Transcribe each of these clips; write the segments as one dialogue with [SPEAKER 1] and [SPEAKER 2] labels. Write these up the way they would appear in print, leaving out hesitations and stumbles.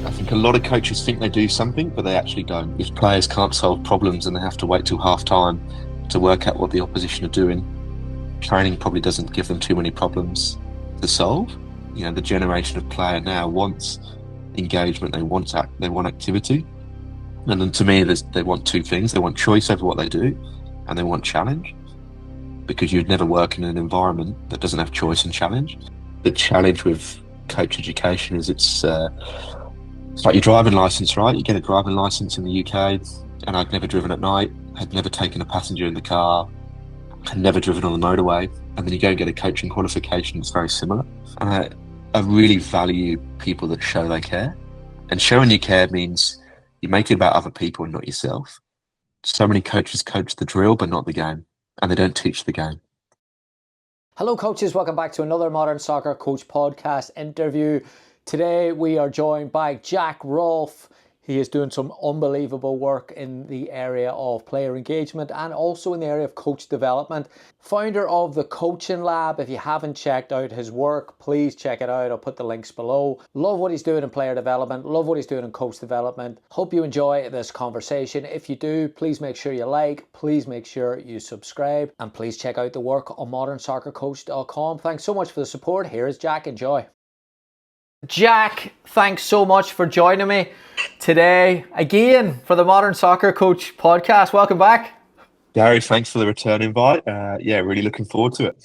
[SPEAKER 1] I think a lot of coaches think they do something, but they actually don't. If players can't solve problems and they have to wait till half time to work out what the opposition are doing, training probably doesn't give them too many problems to solve. You know, the generation of player now wants engagement, they want activity. And then to me, they want two things. They want choice over what they do, and they want challenge, because you'd never work in an environment that doesn't have choice and challenge. The challenge with coach education is it's like your driving license, right? You get a driving license in the UK, and I'd never driven at night, had never taken a passenger in the car, had never driven on the motorway, and then you go and get a coaching qualification. It's very similar. And I really value people that show they care, and showing you care means you make it about other people and not yourself. So many coaches coach the drill, but not the game, and they don't teach the game.
[SPEAKER 2] Hello coaches, welcome back to another Modern Soccer Coach podcast interview. Today we are joined by Jack Rolfe. He is doing some unbelievable work in the area of player engagement and also in the area of coach development. Founder of the Coaching Lab. If you haven't checked out his work, please check it out. I'll put the links below. Love what he's doing in player development. Love what he's doing in coach development. Hope you enjoy this conversation. If you do, please make sure you like. Please make sure you subscribe. And please check out the work on modernsoccercoach.com. Thanks so much for the support. Here is Jack. Enjoy. Jack, thanks so much for joining me today again for the Modern Soccer Coach podcast. Welcome back.
[SPEAKER 1] Gary, thanks for the return invite. Really looking forward to it.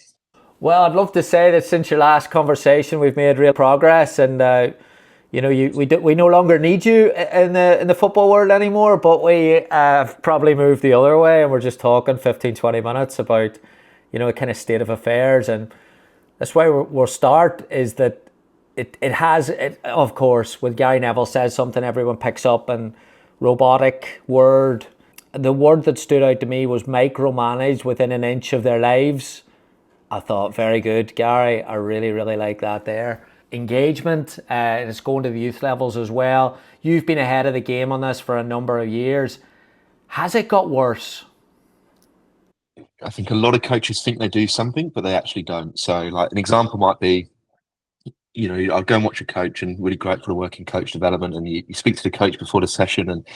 [SPEAKER 2] Well, I'd love to say that since your last conversation, we've made real progress, and we no longer need you in the football world anymore. But we have probably moved the other way, and we're just talking 15-20 minutes about a kind of state of affairs, and that's why we'll start. Is that it has, of course, when Gary Neville says something, everyone picks up, and robotic word. The word that stood out to me was micromanaged within an inch of their lives. I thought, very good, Gary. I really, really like that there. Engagement, and it's going to the youth levels as well. You've been ahead of the game on this for a number of years. Has it got worse?
[SPEAKER 1] I think a lot of coaches think they do something, but they actually don't. So, like, an example might be, I'll go and watch a coach, and really grateful to work in coach development. And you speak to the coach before the session, and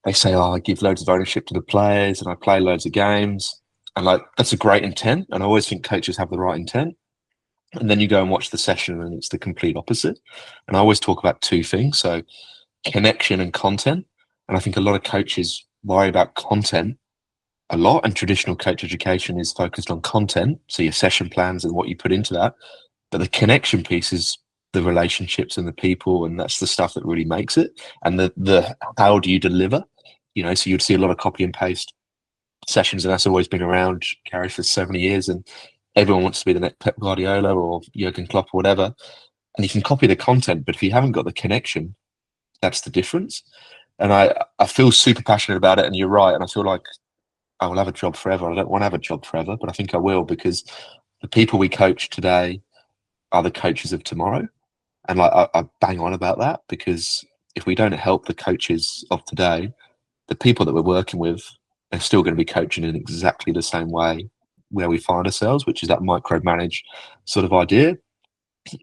[SPEAKER 1] they say, "Oh, I give loads of ownership to the players, and I play loads of games." And like, that's a great intent. And I always think coaches have the right intent. And then you go and watch the session, and it's the complete opposite. And I always talk about two things: so connection and content. And I think a lot of coaches worry about content a lot, and traditional coach education is focused on content, so your session plans and what you put into that. But the connection piece is the relationships and the people, and that's the stuff that really makes it. And the how do you deliver? So you'd see a lot of copy and paste sessions, and that's always been around, Gary, for so many years. And everyone wants to be the next Pep Guardiola or Jurgen Klopp or whatever. And you can copy the content, but if you haven't got the connection, that's the difference. And I feel super passionate about it, and you're right. And I feel like I will have a job forever. I don't want to have a job forever, but I think I will, because the people we coach today are the coaches of tomorrow. And like, I bang on about that, because if we don't help the coaches of today, the people that we're working with are still going to be coaching in exactly the same way where we find ourselves, which is that micromanage sort of idea.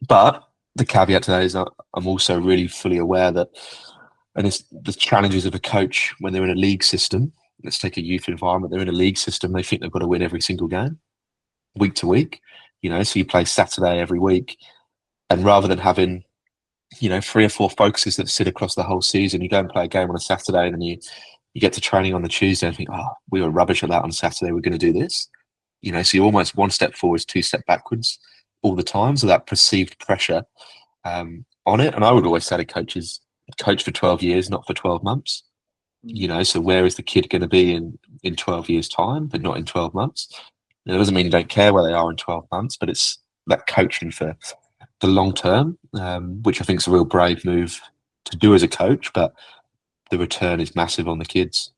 [SPEAKER 1] But the caveat today is I'm also really fully aware that, and it's the challenges of a coach when they're in a league system. Let's take a youth environment. They're in a league system. They think they've got to win every single game, week to week. So you play Saturday every week, and rather than having, 3 or 4 focuses that sit across the whole season, you go and play a game on a Saturday, and then you get to training on the Tuesday and think, oh, we were rubbish at that on Saturday. We're going to do this. So you're almost 1 step forwards, 2 step backwards all the time. So that perceived pressure on it. And I would always say to coaches, coach for 12 years, not for 12 months. So where is the kid going to be in 12 years' time, but not in 12 months? It doesn't mean you don't care where they are in 12 months, but it's that coaching for the long term, which I think is a real brave move to do as a coach, but the return is massive on the kids.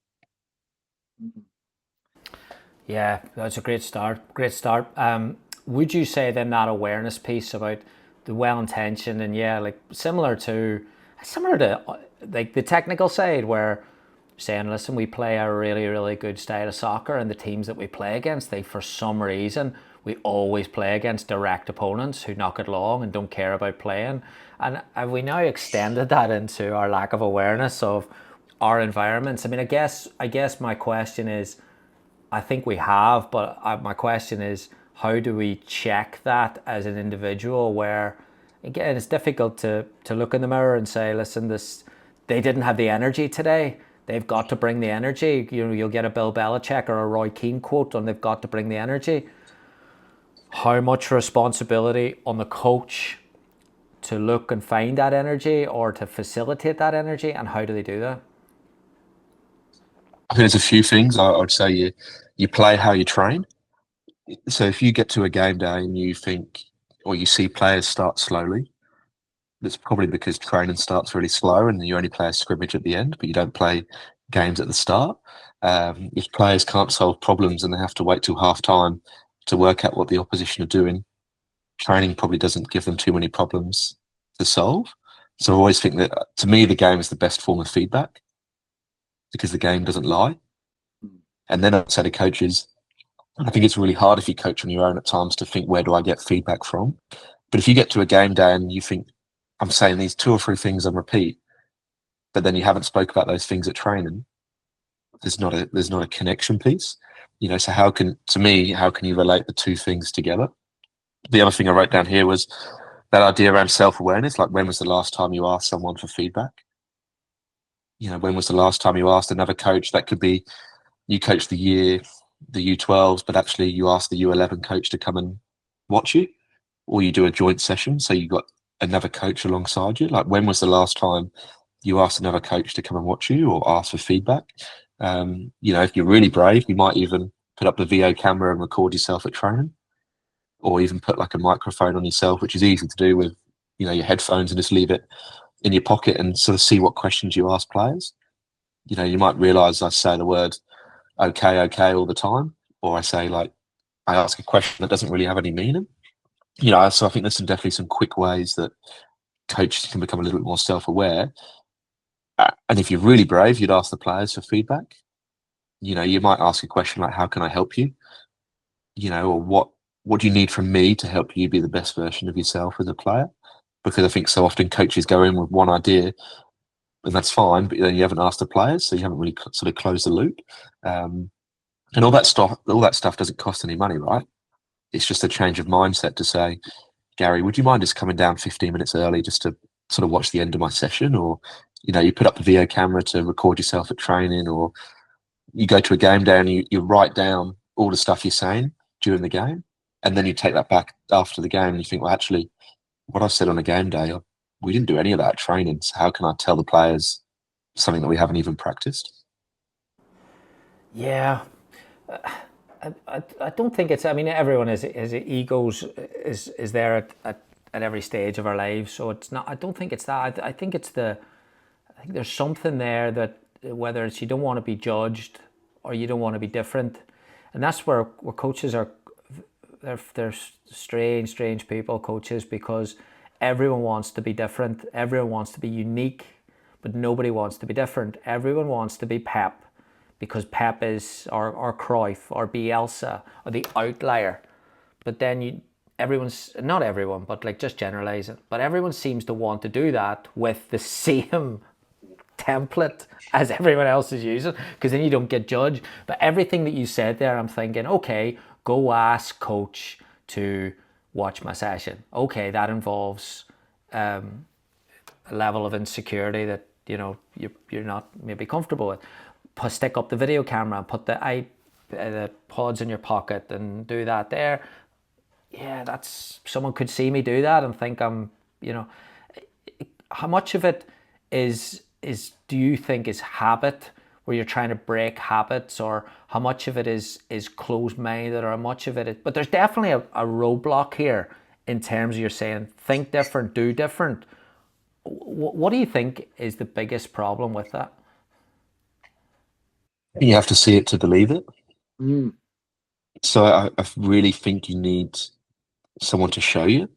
[SPEAKER 2] Yeah, that's a great start. Great start. Would you say then that awareness piece about the well-intentioned and similar to like the technical side, where saying, listen, we play a really, really good style of soccer, and the teams that we play against, they for some reason we always play against direct opponents who knock it long and don't care about playing. And have we now extended that into our lack of awareness of our environments? I mean, I guess my question is, I think we have, but my question is, how do we check that as an individual? Where, again, it's difficult to look in the mirror and say, listen, this they didn't have the energy today. They've got to bring the energy. You know, you'll get a Bill Belichick or a Roy Keane quote on they've got to bring the energy. How much responsibility on the coach to look and find that energy or to facilitate that energy, and how do they do that?
[SPEAKER 1] I think there's a few things. I'd say you play how you train. So if you get to a game day and you think, or you see players start slowly, that's probably because training starts really slow and you only play a scrimmage at the end, but you don't play games at the start. If players can't solve problems and they have to wait till half time to work out what the opposition are doing, training probably doesn't give them too many problems to solve. So I always think that, to me, the game is the best form of feedback because the game doesn't lie. And then I'd say to coaches, I think it's really hard if you coach on your own at times to think, where do I get feedback from? But if you get to a game day and you think, I'm saying these two or three things on repeat, but then you haven't spoke about those things at training, there's not a connection piece. So how can you relate the two things together? The other thing I wrote down here was that idea around self-awareness. Like, when was the last time you asked someone for feedback? When was the last time you asked another coach? That could be you coach the U12s, but actually you ask the U11 coach to come and watch you, or you do a joint session. So you got another coach alongside you. Like, when was the last time you asked another coach to come and watch you or ask for feedback? If you're really brave, you might even put up the VO camera and record yourself at training, or even put like a microphone on yourself, which is easy to do with, your headphones, and just leave it in your pocket and sort of see what questions you ask players. You might realize I say the word okay all the time, or I say, like, I ask a question that doesn't really have any meaning. So I think there's definitely some quick ways that coaches can become a little bit more self-aware. And if you're really brave, you'd ask the players for feedback. You might ask a question like, how can I help you? Or what do you need from me to help you be the best version of yourself as a player? Because I think so often coaches go in with one idea, and that's fine, but then you haven't asked the players, so you haven't really sort of closed the loop. And all that stuff doesn't cost any money, right? It's just a change of mindset to say, Gary, would you mind just coming down 15 minutes early just to sort of watch the end of my session? Or, you put up the video camera to record yourself at training, or you go to a game day and you write down all the stuff you're saying during the game. And then you take that back after the game and you think, well, actually, what I said on a game day, we didn't do any of that at training. So how can I tell the players something that we haven't even practiced?
[SPEAKER 2] Yeah, I don't think it's. I mean, everyone is egos is there at every stage of our lives. So it's not. I don't think it's that. I think it's the. I think there's something there that, whether it's you don't want to be judged or you don't want to be different, and that's where coaches are. They're strange people, coaches, because everyone wants to be different. Everyone wants to be unique, but nobody wants to be different. Everyone wants to be Pep, because Pep is or Cruyff or Bielsa or the outlier. But then everyone's, not everyone, but like, just generalize it. But everyone seems to want to do that with the same template as everyone else is using, because then you don't get judged. But everything that you said there, I'm thinking, okay, go ask coach to watch my session. Okay, that involves a level of insecurity that you're not maybe comfortable with. Stick up the video camera, put the pods in your pocket, and do that there. Yeah, that's, someone could see me do that and think I'm, how much of it is do you think is habit, where you're trying to break habits, or how much of it is closed-minded, or how much of it is, but there's definitely a roadblock here in terms of, you're saying think different, do different. What do you think is the biggest problem with that?
[SPEAKER 1] You have to see it to believe it.
[SPEAKER 2] Mm.
[SPEAKER 1] So I really think you need someone to show you.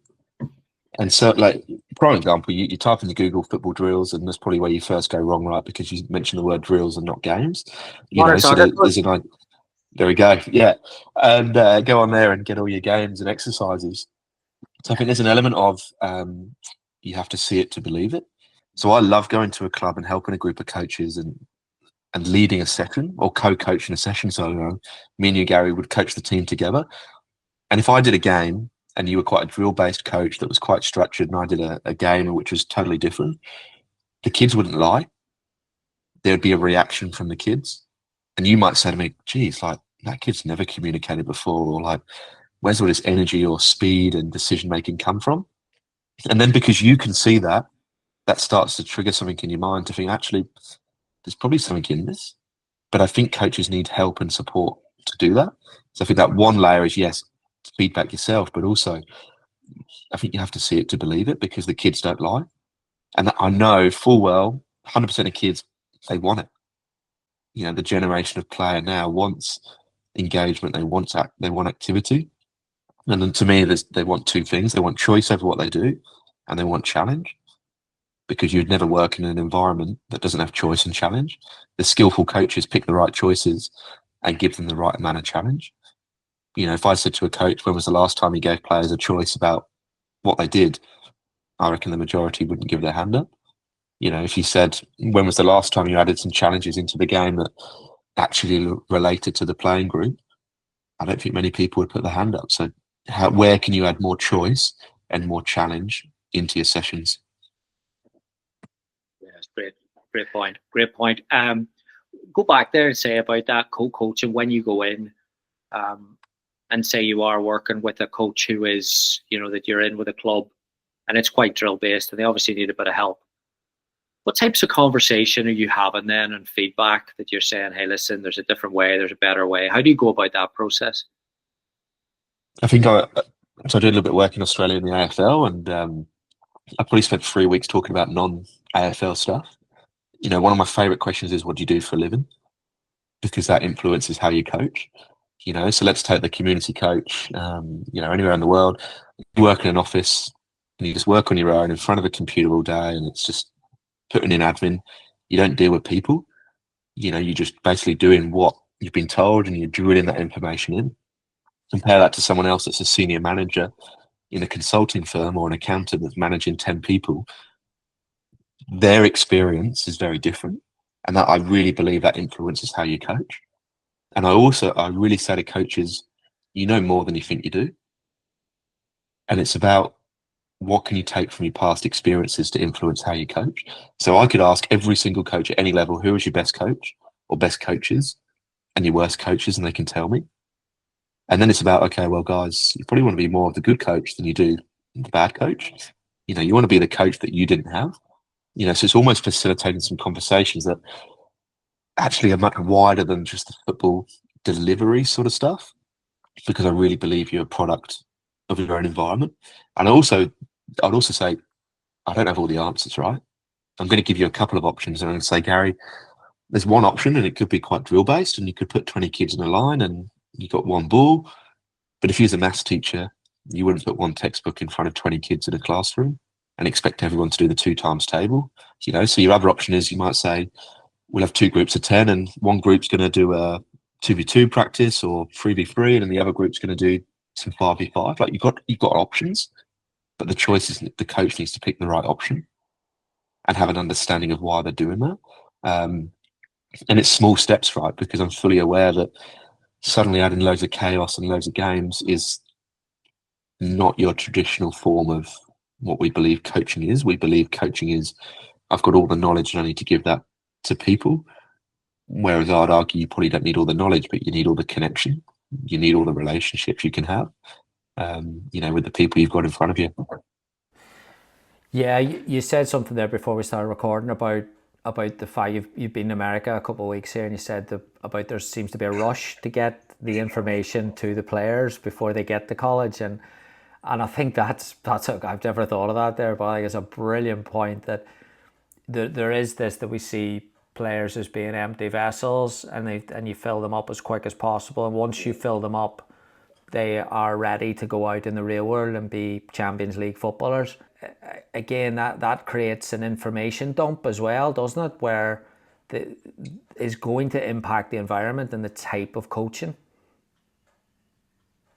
[SPEAKER 1] And so, like, for example, you type into Google football drills, and that's probably where you first go wrong, right? Because you mentioned the word drills and not games.
[SPEAKER 2] Modern
[SPEAKER 1] So
[SPEAKER 2] soccer.
[SPEAKER 1] there's an There we go. Yeah. And go on there and get all your games and exercises. So I think there's an element of you have to see it to believe it. So I love going to a club and helping a group of coaches and leading a session or co-coaching a session. So me and you, Gary, would coach the team together. And if I did a game and you were quite a drill-based coach that was quite structured, and I did a game which was totally different, the kids wouldn't lie. There'd be a reaction from the kids. And you might say to me, geez, like that kid's never communicated before, or like, where's all this energy or speed and decision making come from? And then because you can see that, that starts to trigger something in your mind to think, actually, there's probably something in this. But I think coaches need help and support to do that. So I think that one layer is, yes, feedback yourself, but also I think you have to see it to believe it, because the kids don't lie. And I know full well, 100% of kids, they want it. You know, the generation of player now wants engagement, they want activity. And then to me, they want two things. They want choice over what they do, and they want challenge, because you'd never work in an environment that doesn't have choice and challenge. The skillful coaches pick the right choices and give them the right amount of challenge. You know, if I said to a coach, when was the last time you gave players a choice about what they did, I reckon the majority wouldn't give their hand up. You know, if you said, when was the last time you added some challenges into the game that actually related to the playing group, I don't think many people would put their hand up. So where can you add more choice and more challenge into your sessions?
[SPEAKER 3] Yeah, it's great. Great point. Great point. Go back there and say about that co-coaching when you go in, um, and say you are working with a coach who is, that you're in with a club and it's quite drill based and they obviously need a bit of help. What types of conversation are you having then and feedback that you're saying, hey, listen, there's a different way, there's a better way? How do you go about that process?
[SPEAKER 1] I think so I did a little bit of work in Australia in the AFL, and I probably spent 3 weeks talking about non-AFL stuff. You know, one of my favourite questions is, what do you do for a living? Because that influences how you coach. You know, so let's take the community coach, anywhere in the world. You work in an office and you just work on your own in front of a computer all day, and it's just putting in admin. You don't deal with people. You know, you're just basically doing what you've been told and you're drilling that information in. Compare that to someone else that's a senior manager in a consulting firm or an accountant that's managing 10 people. Their experience is very different. And that, I really believe, that influences how you coach. And I really say to coaches, you know more than you think you do. And it's about, what can you take from your past experiences to influence how you coach? So I could ask every single coach at any level, who is your best coach or best coaches and your worst coaches, and they can tell me. And then it's about, okay, well, guys, you probably want to be more of the good coach than you do the bad coach. You know, you want to be the coach that you didn't have. You know, so it's almost facilitating some conversations that actually are much wider than just the football delivery sort of stuff, because I really believe you're a product of your own environment. And I'd also say, I don't have all the answers, right? I'm going to give you a couple of options, and I'm going to say, Gary, there's one option, and it could be quite drill based, and you could put 20 kids in a line and you got one ball. But if you was a maths teacher, you wouldn't put one textbook in front of 20 kids in a classroom and expect everyone to do the 2 times table. You know, so your other option is, you might say, we'll have 2 groups of 10, and one group's going to do a 2v2 practice or 3v3, and then the other group's going to do some 5v5. Like, you've got options, but the choice is, the coach needs to pick the right option and have an understanding of why they're doing that. And it's small steps, right? Because I'm fully aware that suddenly adding loads of chaos and loads of games is not your traditional form of what we believe coaching is. We believe coaching is, I've got all the knowledge and I need to give that to people. Whereas I'd argue you probably don't need all the knowledge, but you need all the connection. You need all the relationships you can have, with the people you've got in front of you.
[SPEAKER 2] Yeah, you said something there before we started recording about the fact you've been in America a couple of weeks here, and you said about there seems to be a rush to get the information to the players before they get to college, and I think that's I've never thought of that there, but I think it's a brilliant point that there is this, that we see players as being empty vessels, and you fill them up as quick as possible, and once you fill them up, they are ready to go out in the real world and be Champions League footballers. Again, that creates an information dump as well, doesn't it? Where is going to impact the environment and the type of coaching.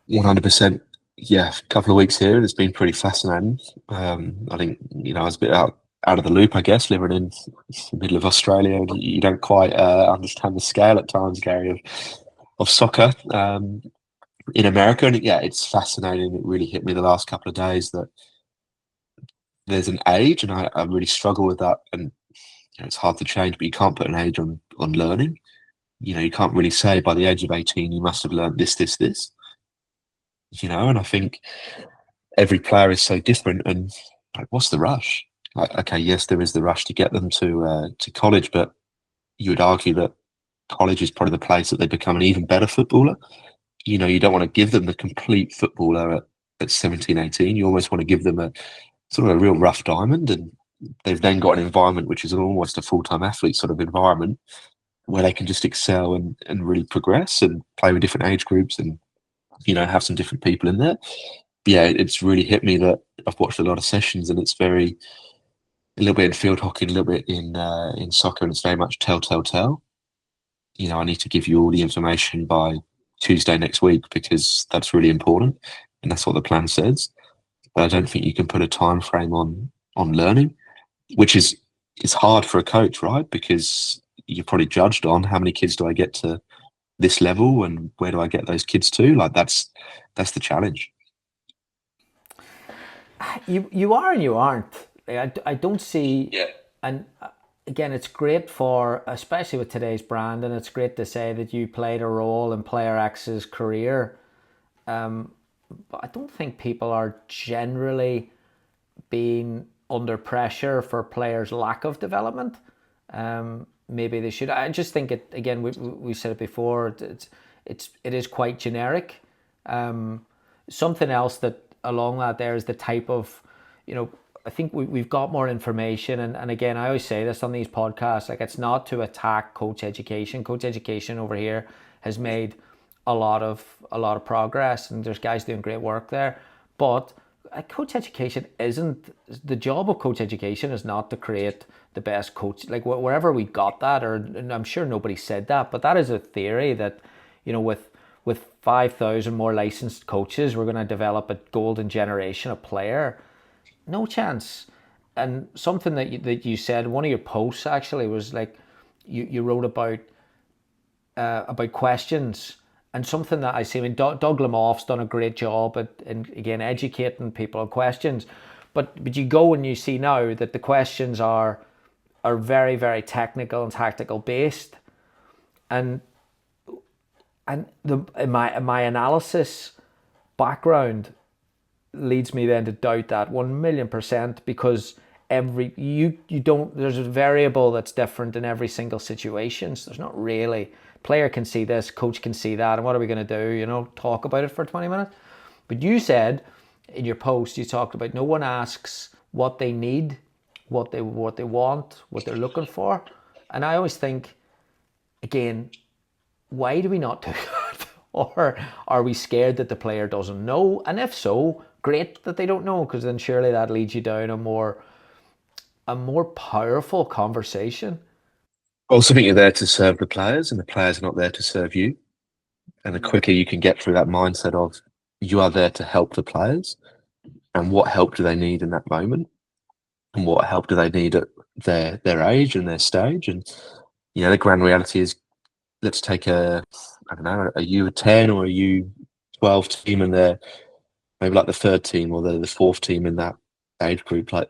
[SPEAKER 1] 100%. Yeah, a couple of weeks here, it's been pretty fascinating. I think, I was a bit out of the loop, I guess, living in the middle of Australia. And you don't quite understand the scale at times, Gary, of soccer in America. And yeah, it's fascinating. It really hit me the last couple of days that there's an age, and I really struggle with that. And it's hard to change, but you can't put an age on learning. You can't really say by the age of 18 you must have learned this, this, this. And I think every player is so different. And like, what's the rush? Like, okay, yes, there is the rush to get them to college, but you would argue that college is probably the place that they become an even better footballer. You don't want to give them the complete footballer at 17, 18. You almost want to give them a sort of a real rough diamond, and they've then got an environment which is almost a full-time athlete sort of environment where they can just excel and really progress and play with different age groups and, have some different people in there. But yeah, it's really hit me that I've watched a lot of sessions, and it's a little bit in field hockey, a little bit in soccer, and it's very much tell, tell, tell. I need to give you all the information by Tuesday next week because that's really important, and that's what the plan says. But I don't think you can put a time frame on learning, which is hard for a coach, right? Because you're probably judged on how many kids do I get to this level and where do I get those kids to? Like that's the challenge.
[SPEAKER 2] You are and you aren't. I don't see.
[SPEAKER 1] Yeah.
[SPEAKER 2] And again, it's great for, especially with today's brand, and it's great to say that you played a role in player X's career. But I don't think people are generally being under pressure for players' lack of development. Maybe they should. I just think it again. We said it before. It is quite generic. Something else that along that there is the type of, I think we've got more information, and again, I always say this on these podcasts, like it's not to attack coach education. Coach education over here has made a lot of progress, and there's guys doing great work there. But coach education isn't the job of coach education is not to create the best coach. Like wherever we got that, and I'm sure nobody said that, but that is a theory that, with 5,000 more licensed coaches, we're going to develop a golden generation of player. No chance. And something that you said, one of your posts actually was like, you wrote about questions, and something that I see. I mean, Doug Lemoff's done a great job at again educating people on questions, but you go and you see now that the questions are very, very technical and tactical based, and my analysis background leads me then to doubt that 1,000,000%, because you don't, there's a variable that's different in every single situation. So there's not really, player can see this, coach can see that, and what are we going to do? Talk about it for 20 minutes. But you said in your post, you talked about no one asks what they need, what they want, what they're looking for. And I always think, again, why do we not do that? Or are we scared that the player doesn't know? And if so, great that they don't know, because then surely that leads you down a more powerful conversation.
[SPEAKER 1] I also think you're there to serve the players, and the players are not there to serve you. And the quicker you can get through that mindset of you are there to help the players, and what help do they need in that moment, and what help do they need at their age and their stage. And the grand reality is, let's take a U10 or a U12 team, and they're maybe like the third team or the fourth team in that age group. Like,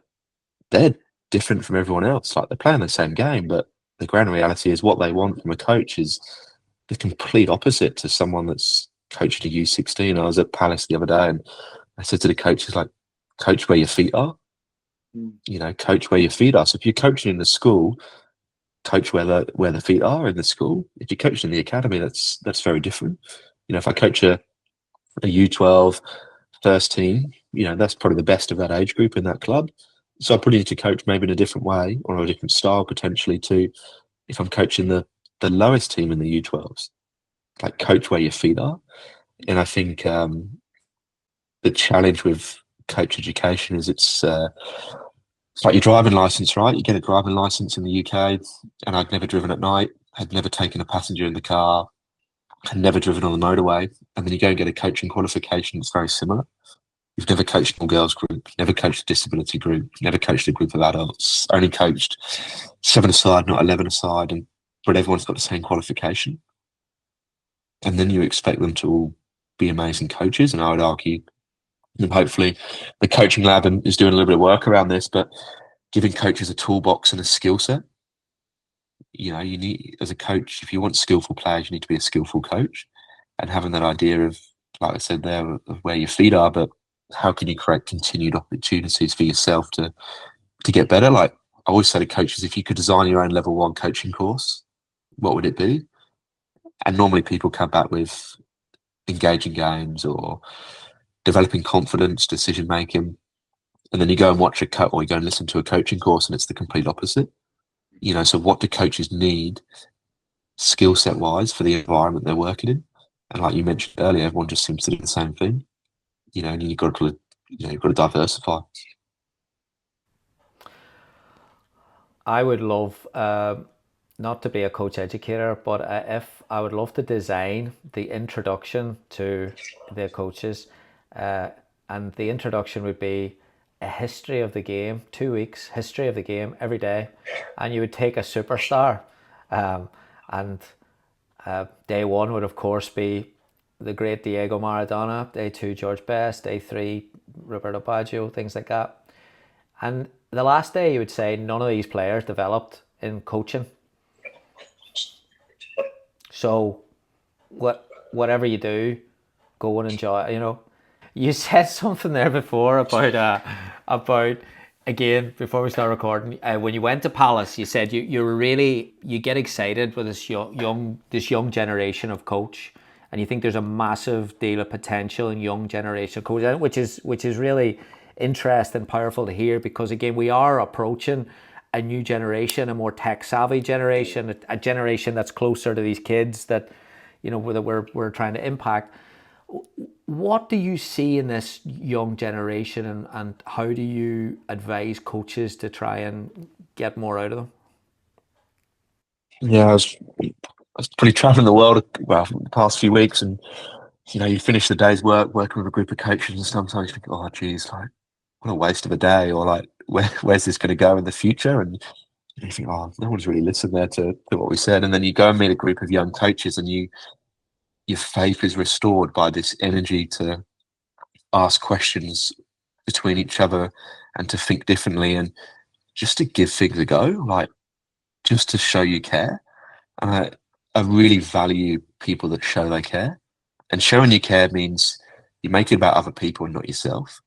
[SPEAKER 1] they're different from everyone else. Like, they're playing the same game, but the grand reality is what they want from a coach is the complete opposite to someone that's coaching a U16. I was at Palace the other day, and I said to the coaches, like, coach where your feet are. Coach where your feet are. So if you're coaching in the school, coach where the feet are in the school. If you're coaching in the academy, that's very different. If I coach a U12 first team, that's probably the best of that age group in that club. So I probably need to coach maybe in a different way or a different style potentially to if I'm coaching the lowest team in the U12s. Like, coach where your feet are. And I think the challenge with coach education is it's It's like your driving license, right? You get a driving license in the UK, and I'd never driven at night, had never taken a passenger in the car, had never driven on the motorway. And then you go and get a coaching qualification that's very similar. You've never coached an all-girls group, never coached a disability group, never coached a group of adults, only coached 7-a-side, not 11-a-side, but everyone's got the same qualification. And then you expect them to all be amazing coaches. And I would argue, and hopefully the coaching lab is doing a little bit of work around this, but giving coaches a toolbox and a skill set. You know, you need, as a coach, if you want skillful players, you need to be a skillful coach, and having that idea of, like I said there, of where your feet are, but how can you create continued opportunities for yourself to get better? Like I always say to coaches, if you could design your own level 1 coaching course, what would it be? And normally people come back with engaging games or developing confidence, decision making. And then you go and watch or you go and listen to a coaching course and it's the complete opposite. You know, so what do coaches need skill set wise for the environment they're working in? And like you mentioned earlier, everyone just seems to do the same thing. You know, and you've got to diversify.
[SPEAKER 2] I would love not to be a coach educator, but if I would love to design the introduction to the coaches, and the introduction would be a history of the game, 2 weeks, history of the game every day, and you would take a superstar, and day 1 would of course be the great Diego Maradona, day 2 George Best, day 3 Roberto Baggio, things like that. And the last day you would say none of these players developed in coaching. So whatever you do, go and enjoy, you know. You said something there before about again, before we start recording, when you went to Palace, you said you get excited with this young generation of coach, and you think there's a massive deal of potential in young generation of coach, which is really interesting, powerful to hear, because again, we are approaching a new generation, a more tech savvy generation, a generation that's closer to these kids that, you know, that we're trying to impact. What do you see in this young generation, and how do you advise coaches to try and get more out of them?
[SPEAKER 1] Yeah, I was pretty traveling the world, well, the past few weeks, and you know, you finish the day's working with a group of coaches, and sometimes you think, oh, geez, like what a waste of a day, or like where's this going to go in the future? And you think, oh, no one's really listened there to what we said. And then you go and meet a group of young coaches, and your faith is restored by this energy to ask questions between each other and to think differently and just to give things a go, like just to show you care. And I really value people that show they care. And showing you care means you make it about other people and not yourself.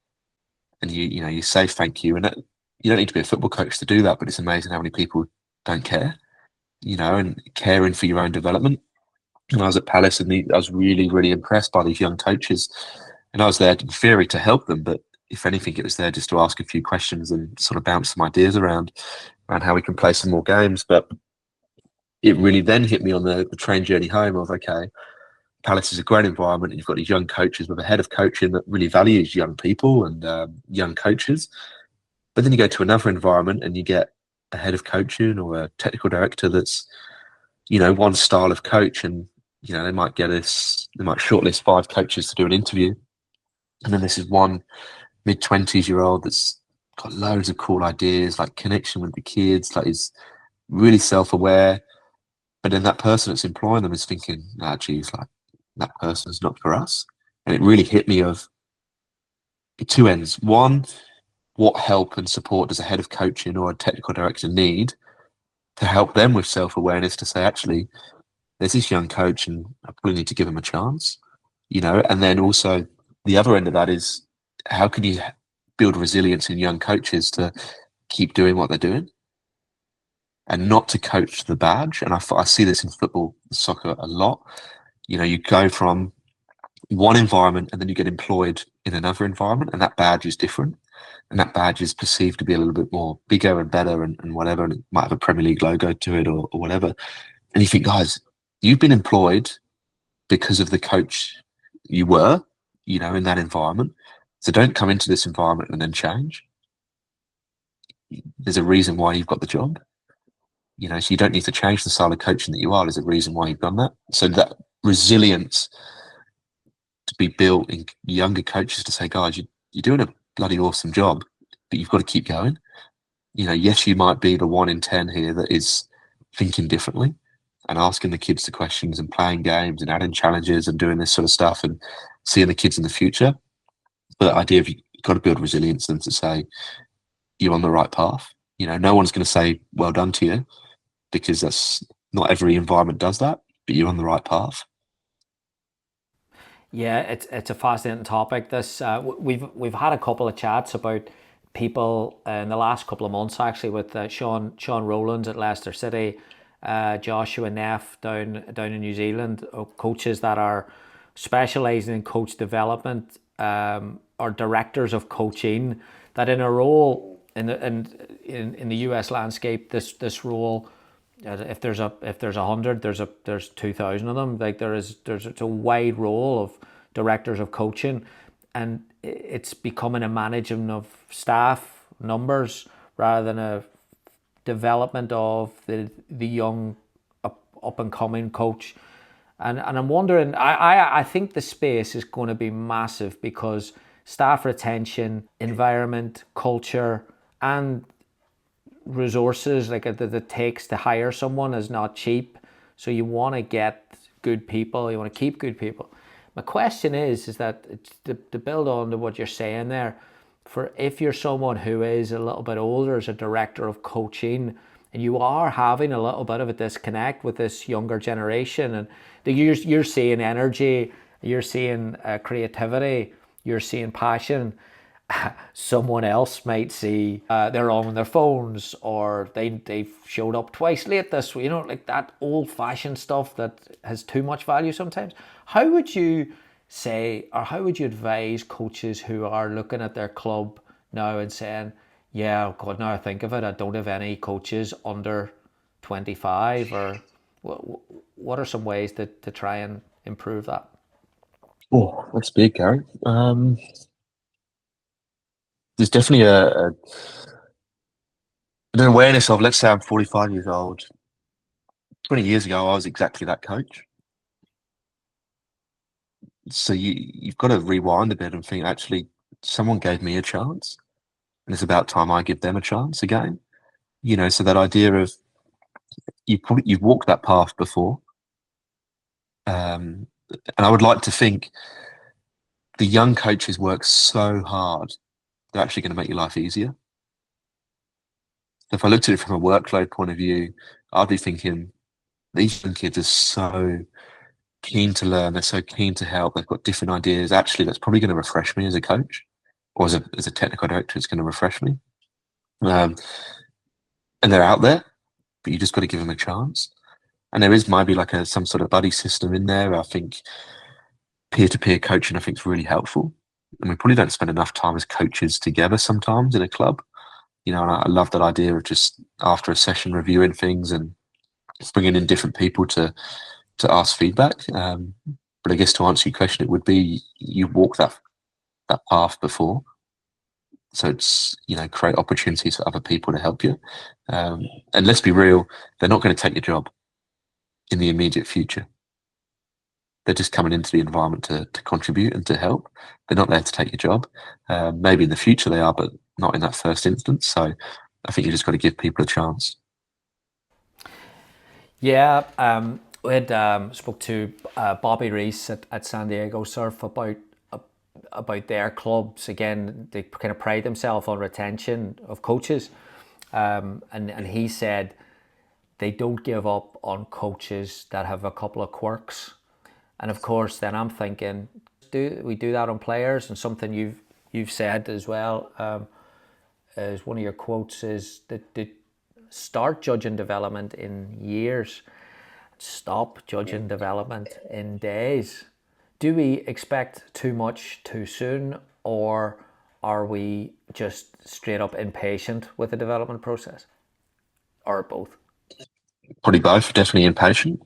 [SPEAKER 1] And you say thank you. And you don't need to be a football coach to do that, but it's amazing how many people don't care, you know, and caring for your own development. And I was at Palace, and I was really, really impressed by these young coaches. And I was there in theory to help them, but if anything, it was there just to ask a few questions and sort of bounce some ideas around how we can play some more games. But it really then hit me on the train journey home of, okay, Palace is a great environment, and you've got these young coaches with a head of coaching that really values young people and young coaches. But then you go to another environment and you get a head of coaching or a technical director that's, you know, one style of coach, and you know, they might shortlist 5 coaches to do an interview, and then this is one mid-20s-year-old that's got loads of cool ideas, like connection with the kids, like is really self-aware. But then that person that's employing them is thinking, nah, geez, like that person's not for us. And it really hit me of 2 ends. One, what help and support does a head of coaching or a technical director need to help them with self-awareness to say, actually, there's this young coach and I probably need to give him a chance, you know? And then also the other end of that is, how can you build resilience in young coaches to keep doing what they're doing and not to coach the badge? And I see this in football, soccer a lot. You know, you go from one environment and then you get employed in another environment, and that badge is different. And that badge is perceived to be a little bit more bigger and better and whatever. And it might have a Premier League logo to it or whatever. And you think, guys, you've been employed because of the coach you were, you know, in that environment. So don't come into this environment and then change. there's a reason why you've got the job. So you don't need to change the style of coaching that you are. There's a reason why you've done that. So that resilience to be built in younger coaches to say, guys, you're doing a bloody awesome job, but you've got to keep going. Yes, you might be the 1 in 10 here that is thinking differently and asking the kids the questions and playing games and adding challenges and doing this sort of stuff and seeing the kids in the future. But the idea of you've got to build resilience in them to say, you're on the right path. No one's going to say, well done to you, because that's not every environment does that, but you're on the right path.
[SPEAKER 2] Yeah, it's a fascinating topic. This we've had a couple of chats about people in the last couple of months, actually, with Sean Rowlands at Leicester City, Joshua Neff down in New Zealand, coaches that are specialising in coach development, or directors of coaching, that in a role in the US landscape, this role, if there's 100, there's 2,000 of them. Like there's a wide role of directors of coaching, and it's becoming a management of staff numbers rather than a development of the young up and coming coach. And I'm wondering, I think the space is going to be massive, because staff retention, environment, culture, and resources like that it takes to hire someone is not cheap. So you want to get good people, you want to keep good people. My question is that to build on to what you're saying there, for if you're someone who is a little bit older as a director of coaching, and you are having a little bit of a disconnect with this younger generation, and you're seeing energy, you're seeing creativity, you're seeing passion, someone else might see they're on their phones, or they've showed up twice late this week, like that old-fashioned stuff that has too much value sometimes. How would you say, or how would you advise coaches who are looking at their club now and saying, yeah, God, now I think of it, I don't have any coaches under 25, or what are some ways to try and improve that?
[SPEAKER 1] Oh, that's big, Gary. There's definitely an awareness of, let's say I'm 45 years old. 20 years ago, I was exactly that coach. So you've got to rewind a bit and think, actually, someone gave me a chance, and it's about time I give them a chance again. So that idea of you've walked that path before. And I would like to think the young coaches work so hard, they're actually going to make your life easier. If I looked at it from a workload point of view, I'd be thinking, these young kids are so keen to learn, they're so keen to help, they've got different ideas. Actually, that's probably going to refresh me as a coach, or as a technical director, it's going to refresh me. And they're out there, but you just got to give them a chance. And there is maybe like some sort of buddy system in there. I think peer-to-peer coaching, I think, is really helpful. And we probably don't spend enough time as coaches together sometimes in a club. And I love that idea of just after a session reviewing things and bringing in different people to ask feedback. But I guess to answer your question, it would be you walk that path before. So it's, create opportunities for other people to help you. And let's be real, they're not going to take your job in the immediate future. They're just coming into the environment to contribute and to help. They're not there to take your job. Maybe in the future they are, but not in that first instance. So I think you just got to give people a chance.
[SPEAKER 2] Yeah, we had spoke to Bobby Reese at San Diego Surf about their clubs. Again, they kind of pride themselves on retention of coaches, and he said they don't give up on coaches that have a couple of quirks. And of course, then I'm thinking, do we do that on players? And something you've said as well, as one of your quotes is that start judging development in years, stop judging development in days. Do we expect too much too soon, or are we just straight up impatient with the development process, or both?
[SPEAKER 1] Probably both. Definitely impatient,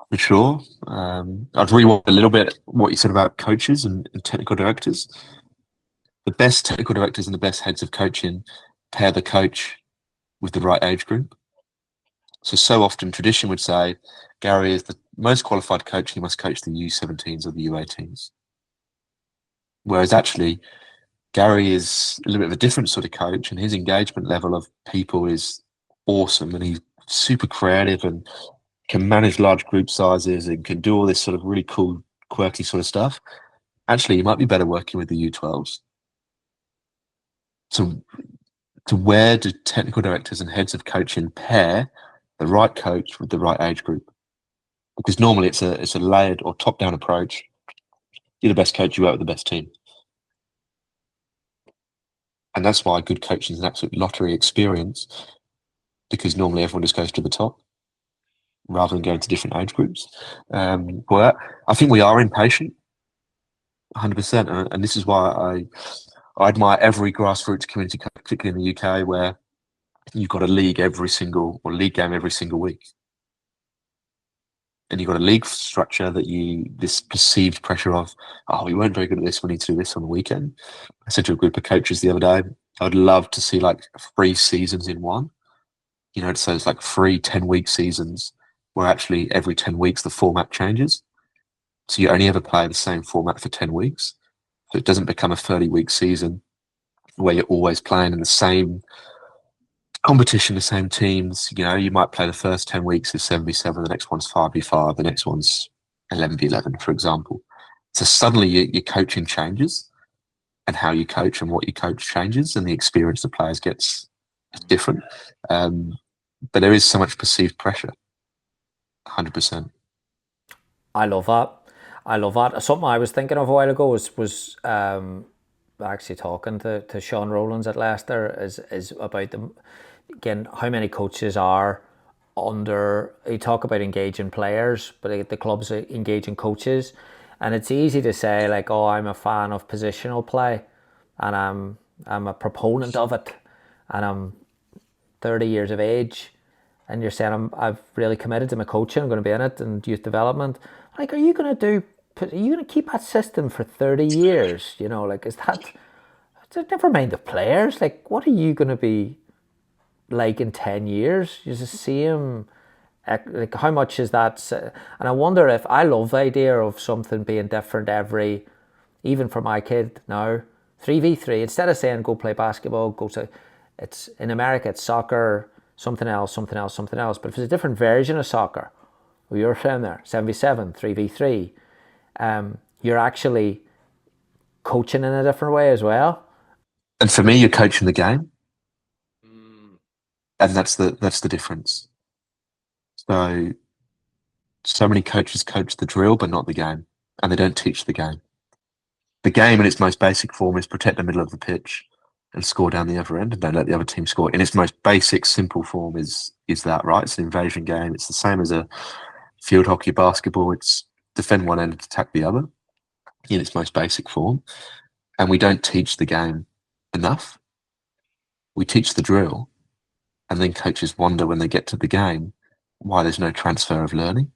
[SPEAKER 1] for sure. I'd rewind a little bit what you said about coaches and technical directors. The best technical directors and the best heads of coaching pair the coach with the right age group. So often tradition would say Gary is the most qualified coach, he must coach the U17s or the U18s. Whereas actually, Gary is a little bit of a different sort of coach, and his engagement level of people is awesome, and he's super creative and can manage large group sizes and can do all this sort of really cool, quirky sort of stuff. Actually, you might be better working with the U12s. So, where do technical directors and heads of coaching pair the right coach with the right age group? Because normally it's a layered or top-down approach. You're the best coach, you work with the best team. And that's why good coaching is an absolute lottery experience, because normally everyone just goes to the top rather than going to different age groups. But I think we are impatient, 100%. And this is why I admire every grassroots community, particularly in the UK, where you've got a league game every single week. And you've got a league structure that this perceived pressure of, oh, we weren't very good at this, we need to do this on the weekend. I said to a group of coaches the other day, I'd love to see like 3 seasons in one. So it's like 3 10-week seasons where actually every 10 weeks the format changes. So you only ever play the same format for 10 weeks. So it doesn't become a 30-week season where you're always playing in the same competition, the same teams. You might play the first 10 weeks as 7v7, the next one's 5v5, the next one's 11v11, for example. So suddenly your coaching changes, and how you coach and what you coach changes, and the experience the players gets is different. But there is so much perceived pressure, 100%.
[SPEAKER 2] I love that. Something I was thinking of a while ago was actually talking to Sean Rowlands at Leicester is about them. Again, how many coaches are under, you talk about engaging players, but the club's engaging coaches. And it's easy to say like, oh, I'm a fan of positional play and I'm a proponent of it and I'm 30 years of age. And you're saying I've really committed to my coaching, I'm going to be in it and youth development. Like, are you going to keep that system for 30 years? Is that, never mind the players. Like, what are you going to be like in 10 years? You just see him, like, how much is that? And I wonder if, I love the idea of something being different even for my kid now, 3v3, instead of saying go play basketball, it's in America, it's soccer, something else. But if it's a different version of soccer, well, you're saying there, 7v7, 3v3, you're actually coaching in a different way as well.
[SPEAKER 1] And for me, you're coaching the game. And that's the difference. So many coaches coach the drill, but not the game. And they don't teach the game. The game in its most basic form is protect the middle of the pitch and score down the other end and don't let the other team score. In its most basic, simple form is that, right? It's an invasion game. It's the same as a field hockey, basketball. It's defend one end and attack the other in its most basic form. And we don't teach the game enough. We teach the drill, and then coaches wonder when they get to the game why there's no transfer of learning,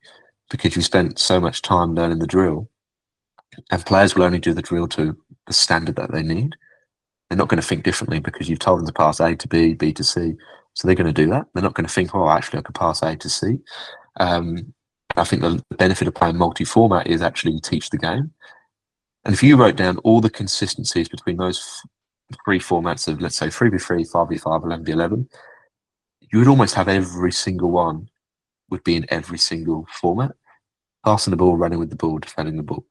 [SPEAKER 1] because you spent so much time learning the drill, and players will only do the drill to the standard that they need. They're not going to think differently because you've told them to pass A to B, B to C. So they're going to do that. They're not going to think, oh, actually, I could pass A to C. I think the benefit of playing multi-format is actually you teach the game. And if you wrote down all the consistencies between those 3 formats of, let's say, 3v3, 5v5, 11v11, you would almost have every single one would be in every single format. Passing the ball, running with the ball, defending the ball.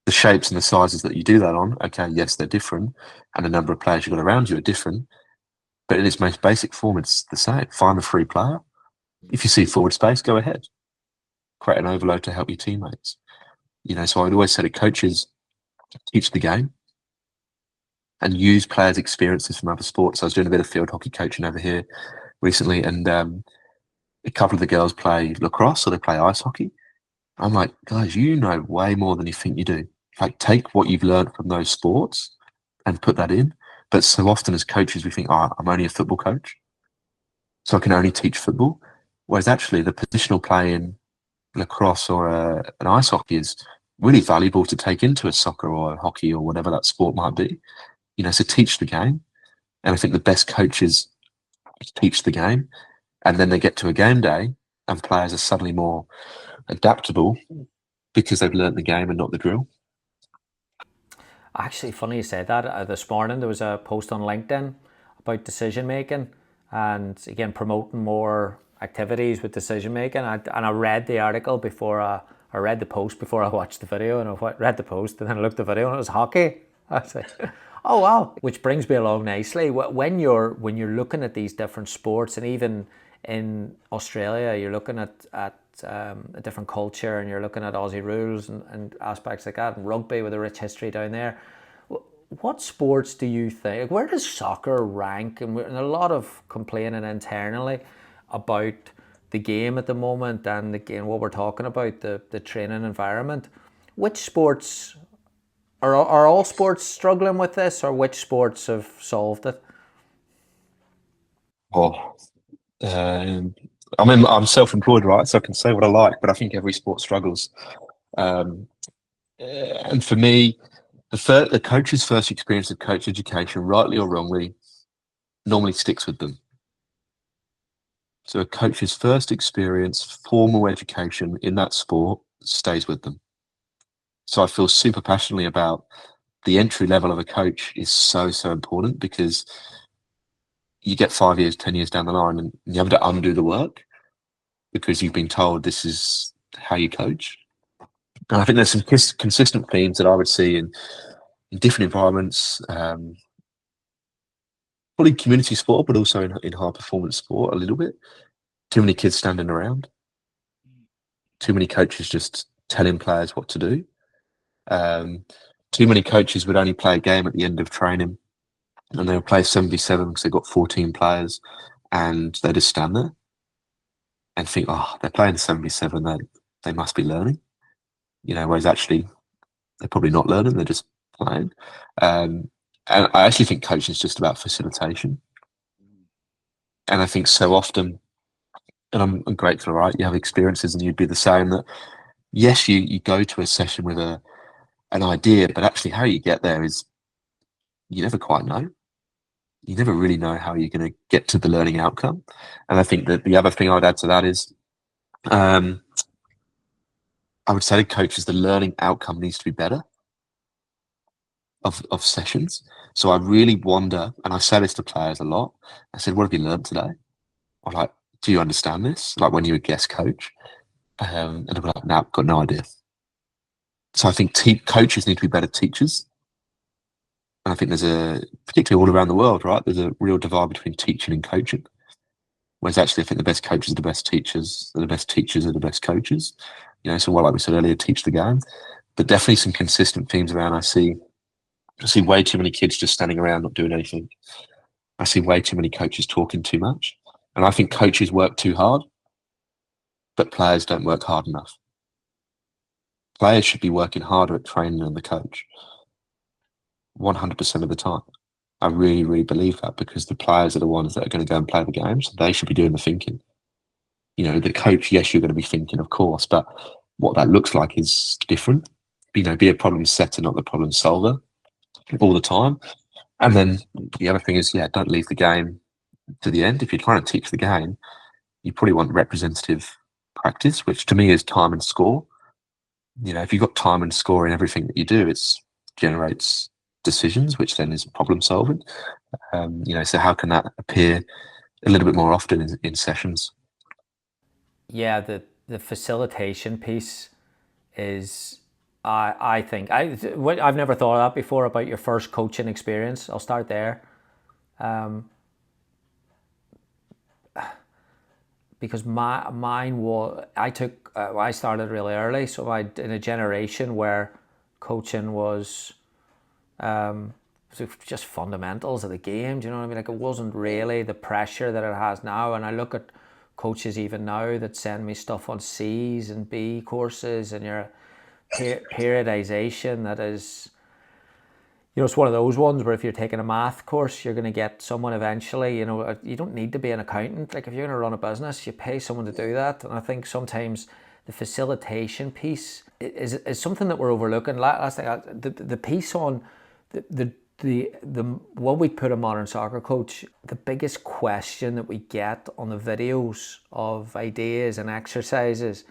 [SPEAKER 1] The shapes and the sizes that you do that on, okay, yes, they're different, and the number of players you've got around you are different, but in its most basic form, it's the same. Find a free player. If you see forward space, go ahead. Create an overload to help your teammates. So I'd always say to coaches, teach the game and use players' experiences from other sports. I was doing a bit of field hockey coaching over here recently, and a couple of the girls play lacrosse or they play ice hockey. I'm like, guys, you know way more than you think you do. Like, take what you've learned from those sports and put that in. But so often as coaches, we think, oh, I'm only a football coach, so I can only teach football. Whereas actually the positional play in lacrosse or an ice hockey is really valuable to take into a soccer or a hockey or whatever that sport might be. So teach the game. And I think the best coaches teach the game, and then they get to a game day and players are suddenly more adaptable because they've learnt the game and not the drill.
[SPEAKER 2] Actually, funny you said that. This morning there was a post on LinkedIn about decision making, and again promoting more activities with decision making. And I read the article before I read the post before I watched the video, and I read the post and then I looked at the video and it was hockey. I was like, oh wow! Which brings me along nicely. When you're looking at these different sports, and even in Australia, you're looking at a different culture, and you're looking at Aussie rules and aspects like that, and rugby with a rich history down there. What sports do you think? Where does soccer rank? And a lot of complaining internally about the game at the moment, and again what we're talking about, the training environment. Which sports are all sports struggling with this, or which sports have solved it?
[SPEAKER 1] Oh, I mean, I'm self-employed, right? So I can say what I like, but I think every sport struggles. And for me, the coach's first experience of coach education, rightly or wrongly, normally sticks with them. So a coach's first experience, formal education in that sport stays with them. So I feel super passionately about the entry level of a coach is so important, because you get 5 years, 10 years down the line and you have to undo the work because you've been told this is how you coach. And I think there's some consistent themes that I would see in different environments, probably community sport, but also in high performance sport a little bit. Too many kids standing around. Too many coaches just telling players what to do. Too many coaches would only play a game at the end of training, and they would play 77 because they've got 14 players, and they just stand there and think, oh, they're playing 77, they must be learning. Whereas actually they're probably not learning, they're just playing. And I actually think coaching is just about facilitation. And I think so often, and I'm grateful, right? You have experiences and you'd be the same, that yes, you go to a session with an idea, but actually how you get there is you never quite know. You never really know how you're going to get to the learning outcome. And I think that the other thing I'd add to that is, I would say to coaches, the learning outcome needs to be better of sessions. So I really wonder, and I say this to players a lot, I said, what have you learned today? Or like, do you understand this? Like when you're a guest coach. And they'll be like, no, I've got no idea. So I think coaches need to be better teachers. And I think particularly all around the world, right, there's a real divide between teaching and coaching. Whereas actually I think the best coaches are the best teachers, and the best teachers are the best coaches. So like we said earlier, teach the game. But definitely some consistent themes around. I see way too many kids just standing around not doing anything. I see way too many coaches talking too much. And I think coaches work too hard, but players don't work hard enough. Players should be working harder at training than the coach. 100% of the time. I really, really believe that, because the players are the ones that are going to go and play the games. They should be doing the thinking. The coach, yes, you're going to be thinking, of course, but what that looks like is different. Be a problem setter, not the problem solver all the time. And then the other thing is, don't leave the game to the end. If you're trying to teach the game, you probably want representative practice, which to me is time and score. If you've got time and score in everything that you do, it generates decisions, which then is problem solving. So how can that appear a little bit more often in sessions?
[SPEAKER 2] Yeah, the facilitation piece is, I think, I've never thought of that before about your first coaching experience. I'll start there. Because mine was, I started really early, so in a generation where coaching was just fundamentals of the game. Do you know what I mean? Like, it wasn't really the pressure that it has now. And I look at coaches even now that send me stuff on C's and B courses, and your periodization that is, it's one of those ones where if you're taking a math course, you're going to get someone eventually. You don't need to be an accountant. Like, if you're going to run a business, you pay someone to do that. And I think sometimes the facilitation piece is something that we're overlooking. Last thing, the piece on the the what we put a modern soccer coach, the biggest question that we get on the videos of ideas and exercises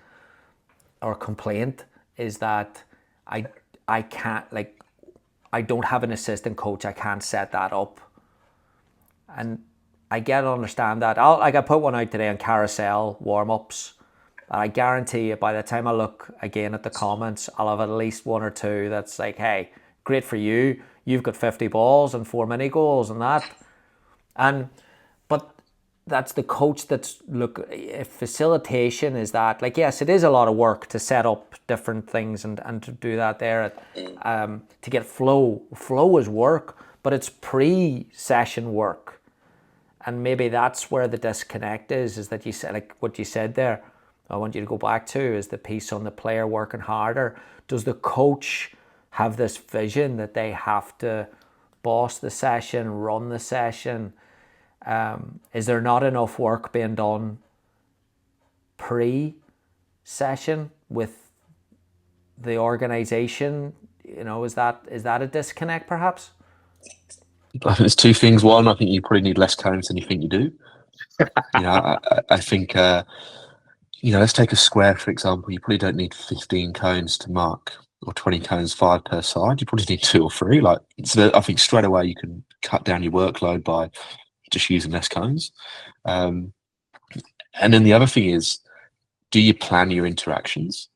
[SPEAKER 2] or complaint is that I can't, like, I don't have an assistant coach, I can't set that up. And I get to understand that. I put one out today on carousel warm-ups, and I guarantee you by the time I look again at the comments, I'll have at least one or two that's like, hey, great for you, you've got 50 balls and 4 mini goals and that. And but that's the coach that's, look, if facilitation is that, like, yes, it is a lot of work to set up different things and to do that there, to get flow. Flow is work, but it's pre-session work. And maybe that's where the disconnect is that you said, like what you said there, I want you to go back to, is the piece on the player working harder. Does the coach have this vision that they have to boss the session, run the session? Is there not enough work being done pre-session with the organization? You know, is that a disconnect perhaps?
[SPEAKER 1] I think there's two things. One, I think you probably need less cones than you think you do. I think, let's take a square, for example. You probably don't need 15 cones to mark, or 20 cones, 5 per side. You probably need 2 or 3. So I think straight away you can cut down your workload by just using less cones. And then the other thing is, do you plan your interactions?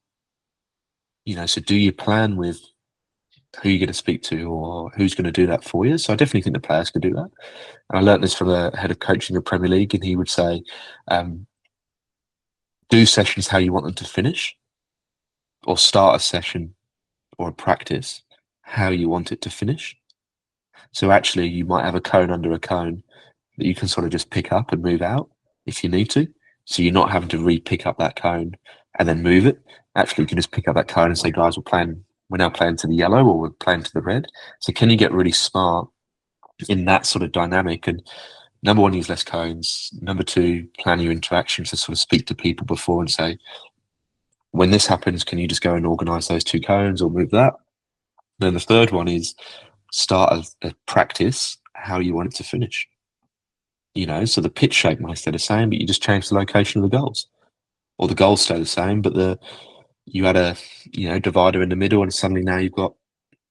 [SPEAKER 1] So do you plan with who you're going to speak to or who's going to do that for you? So I definitely think the players could do that. And I learned this from the head of coaching in the Premier League, and he would say, do sessions how you want them to finish, or start a session or a practice how you want it to finish. So actually you might have a cone under a cone that you can sort of just pick up and move out if you need to. So you're not having to re-pick up that cone and then move it. Actually, you can just pick up that cone and say, guys, we're now playing to the yellow, or we're playing to the red. So can you get really smart in that sort of dynamic? And number one, use less cones. Number two, plan your interactions to sort of speak to people before and say, when this happens, can you just go and organise those 2 cones or move that? Then the third one is start a practice how you want it to finish. So the pitch shape might stay the same, but you just change the location of the goals, or the goals stay the same, but you had a divider in the middle, and suddenly now you've got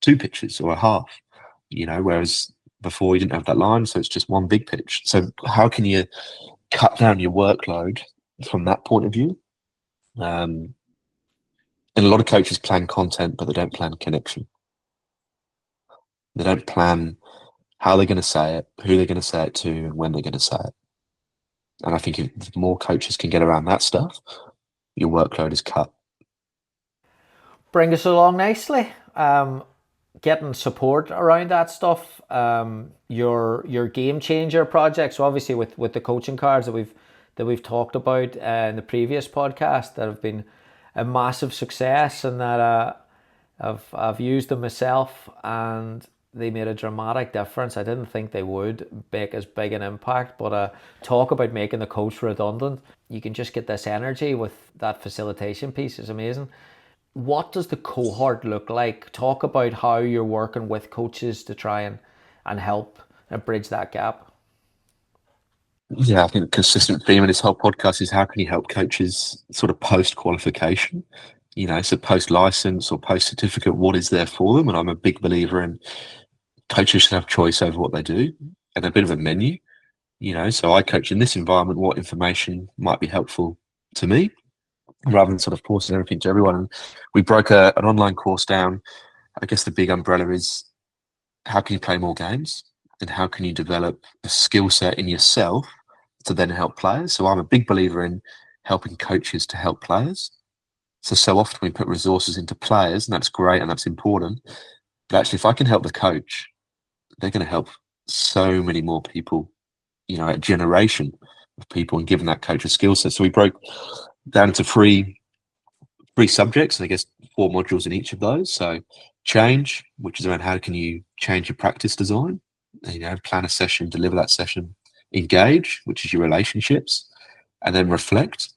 [SPEAKER 1] 2 pitches or a half. Whereas before you didn't have that line, so it's just one big pitch. So how can you cut down your workload from that point of view? And a lot of coaches plan content, but they don't plan connection. They don't plan how they're going to say it, who they're going to say it to, and when they're going to say it. And I think if more coaches can get around that stuff, your workload is cut.
[SPEAKER 2] Bring us along nicely. Getting support around that stuff. Your game changer project. So obviously with the coaching cards that we've talked about in the previous podcast, that have been a massive success, and that I've used them myself, and they made a dramatic difference. I didn't think they would make as big an impact, but talk about making the coach redundant. You can just get this energy with that facilitation piece. Is amazing. What does the cohort look like? Talk about how you're working with coaches to try and help and bridge that gap.
[SPEAKER 1] Yeah, I think the consistent theme in this whole podcast is how can you help coaches sort of post-qualification? So post-license or post-certificate, what is there for them? And I'm a big believer in coaches should have choice over what they do, and a bit of a menu. So I coach in this environment, what information might be helpful to me, rather than sort of forcing everything to everyone. And we broke an online course down. I guess the big umbrella is, how can you play more games, and how can you develop a skill set in yourself to then help players? So I'm a big believer in helping coaches to help players. So often we put resources into players, and that's great and that's important. But actually, if I can help the coach, they're going to help so many more people, a generation of people, and giving that coach a skill set. So we broke down to three subjects, and I guess 4 modules in each of those. So change, which is around how can you change your practice design, plan a session, deliver that session. Engage, which is your relationships, and then reflect.